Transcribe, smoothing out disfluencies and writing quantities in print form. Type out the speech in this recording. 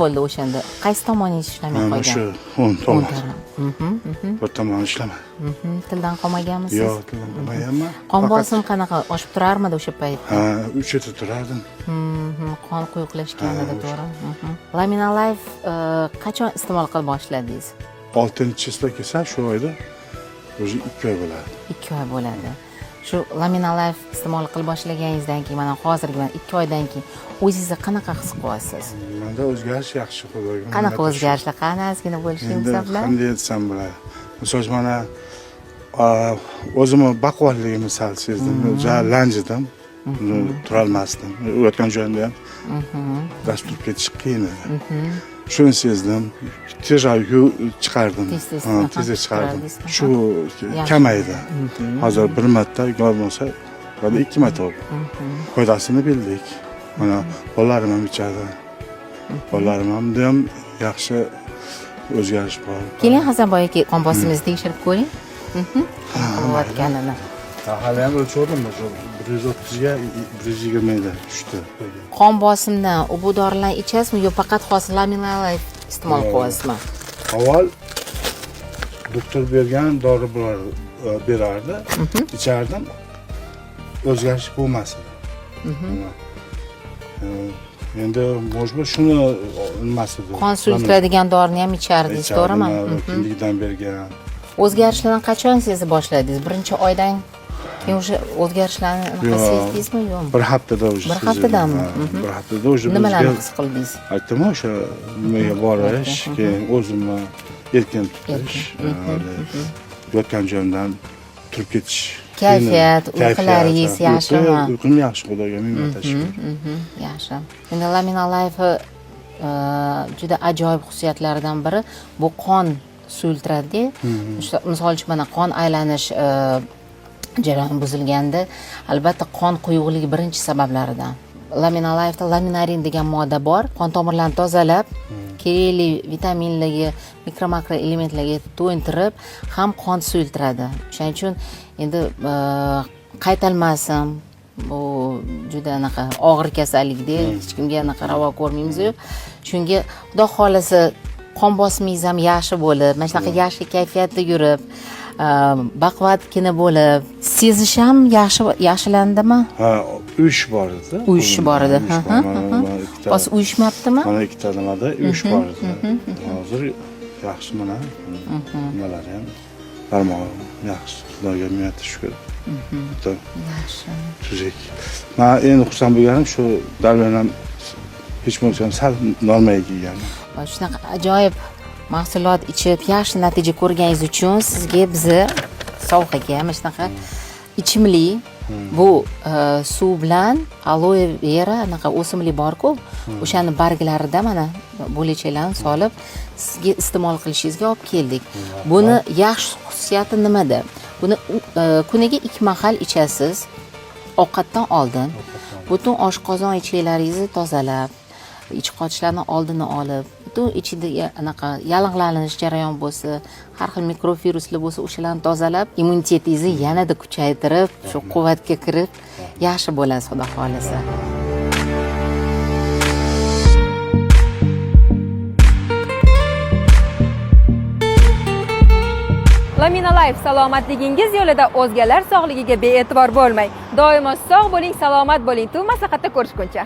bo'ldi o'shanda? Qaysi tomoningiz ishlamay Mana qolgan? shu 10 tomon. Bir tomoni ishlamadi. Tildan qolmaganmisiz? Yo'q, tildan qolmaganman. Qon bosim qanaqa? Oshib turarmidi o'sha paytda? Ha, 3 yil turardim. Qon quyuqlashganida, to'g'ri. Lamina Life qachon iste'mol qila boshladingiz? 6-chislab kelsa shu oyda o'zi 2 oy bo'ladi. 2 oy bo'ladi. Shu Lamina Life iste'mol qila boshlaganingizdan keyin, mana hozirgi 2 oydan keyin o'zingizni qanaqa his qilyapsiz? Menda o'zgarish yaxshi Xudoga. Qanaqa o'zgarishlar? Qani ozgina bo'lishingiz bilan? Qanday aytsam bo'ladi. Misol uchun mana o'zimni baquvvatligimni sal sezdim. Lanjidim. Turolmasdim. O'tgan joyimda ham dast turib ketish qiyin edi. Shuni sezdim. Tezroq chiqardim. Tezda chiqardim. Shu kamaydi. Hozir bir marta bo'lmasa, yana 2 marta oldi. Foydasini bildik. Mana bolalarim ham ichadi. Bolalarim ham yaxshi o'zgarish bor. Keling Hasanboy aka, qon bosimingizni tekshirib ko'ring. Qilayotganini. Hali ham o'lchirdim, 130 ga 120 da tushdi. Qon bosimdan bu dorilarni ichasizmi yo faqat xos Lamina Life iste'mol qilyapsizmi? Avval doktor bergan dori berardi, ichardim. O'zgarish bo'lmas edi. Endi mojbur shuni nimasi edi. Qon suyultiradigan dorini ham ichdingiz, to'g'rimi? Kimlikdan bergan. O'zgarishlarni qachon sezib boshladingiz? Birinchi oydan keyin o'sha o'zgarishlarni sezdingizmi yo'qmi? Bir haftada o'sha. Bir haftadanmi? Bir haftada o'sha. Nimalarni his qildingiz? Aytdim o'sha nimaga borish, keyin o'zimni erkin tutish, yotgan joyimdan turib ketish. Kayfiyat, uyqularingiz yaxshimi? Uyqum yaxshi, Xudoga minnet tashkil. Yaxshi. Endi Lamina Life juda ajoyib xususiyatlaridan biri bu qon suyultiradi. Misol uchun mana qon aylanish jarayoni buzilganda, albatta qon quyuqligi birinchi sabablaridan. Lamina Life'da laminarin degan modda bor. Qon tomirlarini tozalab, kerakli vitaminlarga, mikro-makro elementlarga to'yintirib, ham qon suyultiradi. Shuning uchun endi qaytalmasin, bu juda anaqa og'ir kasallikda, hech kimga anaqa ravo ko'rmaymiz-ku. Shunga Xudo xolasa qon bosimingiz ham yaxshi bo'lib, mana shunaqa yaxshi kayfiyatda yurib, baquvvatkina bo'lib, sezish ham yaxshilandimi? Ha, uyish bor edi. Uyish bor edi. Hozir uyishmabdimi? Mana ikkita nimada uyish bor edi. Hozir yaxshi mana. Nimalar ham barmog'im yaxshi. Xudoga minnet shukr. Yaxshi. Tuzuk. Men endi xursand bo'lganim shu darbilan ham hech bo'lmasa sal normaga kelgan. Shunaqa ajoyib mahsulot ichib yaxshi natija ko'rganingiz uchun sizga bizni sovg'aga mana shunaqa ichimlik, bu suv bilan aloe vera anaqa o'simlik bor-ku, o'shani barglarida mana bo'lechalarni solib sizga iste'mol qilishingizga olib keldik. Buni yaxshi xususiyati nimada? Buni kuniga 2 mahal ichasiz. Ovqatdan oldin butun oshqozon ichaklaringizni tozalab, ich qochishlarning oldini olib, butun ichidagi anaqa yallig'lanish jarayon bo'lsa, har xil mikroviruslar bo'lsa, o'shalarni tozalab, immunitetingizni yanada kuchaytirib, shu quvvatga kirib, yaxshi bo'lasiz, Xudo xolasa. Lamina Life salomatligingiz yo'lida o'zgalar sog'ligiga bee'tibor bo'lmang. Doimo sog' bo'ling, salomat bo'ling. Tu maslahatda ko'rishguncha.